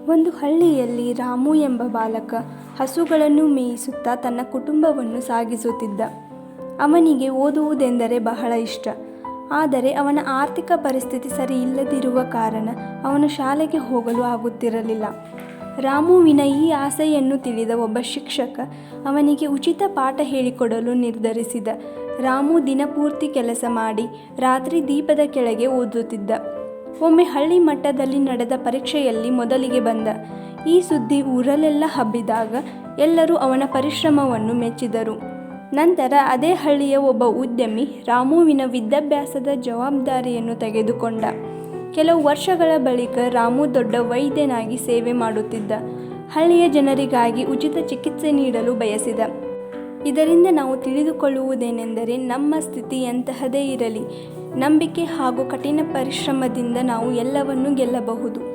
ಒಂದು ಹಳ್ಳಿಯಲ್ಲಿ ರಾಮು ಎಂಬ ಬಾಲಕ ಹಸುಗಳನ್ನು ಮೇಯಿಸುತ್ತಾ ತನ್ನ ಕುಟುಂಬವನ್ನು ಸಾಗಿಸುತ್ತಿದ್ದ. ಅವನಿಗೆ ಓದುವುದೆಂದರೆ ಬಹಳ ಇಷ್ಟ. ಆದರೆ ಅವನ ಆರ್ಥಿಕ ಪರಿಸ್ಥಿತಿ ಸರಿ ಇಲ್ಲದಿರುವ ಕಾರಣ ಅವನು ಶಾಲೆಗೆ ಹೋಗಲು ಆಗುತ್ತಿರಲಿಲ್ಲ. ರಾಮುವಿನ ಈ ಆಸೆಯನ್ನು ತಿಳಿದ ಒಬ್ಬ ಶಿಕ್ಷಕ ಅವನಿಗೆ ಉಚಿತ ಪಾಠ ಹೇಳಿಕೊಡಲು ನಿರ್ಧರಿಸಿದ. ರಾಮು ದಿನಪೂರ್ತಿ ಕೆಲಸ ಮಾಡಿ ರಾತ್ರಿ ದೀಪದ ಕೆಳಗೆ ಓದುತ್ತಿದ್ದ. ಒಮ್ಮೆ ಹಳ್ಳಿ ಮಟ್ಟದಲ್ಲಿ ನಡೆದ ಪರೀಕ್ಷೆಯಲ್ಲಿ ಮೊದಲಿಗೆ ಬಂದ. ಈ ಸುದ್ದಿ ಊರಲ್ಲೆಲ್ಲ ಹಬ್ಬಿದಾಗ ಎಲ್ಲರೂ ಅವನ ಪರಿಶ್ರಮವನ್ನು ಮೆಚ್ಚಿದರು. ನಂತರ ಅದೇ ಹಳ್ಳಿಯ ಒಬ್ಬ ಉದ್ಯಮಿ ರಾಮುವಿನ ವಿದ್ಯಾಭ್ಯಾಸದ ಜವಾಬ್ದಾರಿಯನ್ನು ತೆಗೆದುಕೊಂಡ. ಕೆಲವು ವರ್ಷಗಳ ಬಳಿಕ ರಾಮು ದೊಡ್ಡ ವೈದ್ಯನಾಗಿ ಸೇವೆ ಮಾಡುತ್ತಿದ್ದ. ಹಳ್ಳಿಯ ಜನರಿಗಾಗಿ ಉಚಿತ ಚಿಕಿತ್ಸೆ ನೀಡಲು ಬಯಸಿದ. ಇದರಿಂದ ನಾವು ತಿಳಿದುಕೊಳ್ಳುವುದೇನೆಂದರೆ, ನಮ್ಮ ಸ್ಥಿತಿ ಎಂತಹದೇ ಇರಲಿ, ನಂಬಿಕೆ ಹಾಗೂ ಕಠಿಣ ಪರಿಶ್ರಮದಿಂದ ನಾವು ಎಲ್ಲವನ್ನೂ ಗೆಲ್ಲಬಹುದು.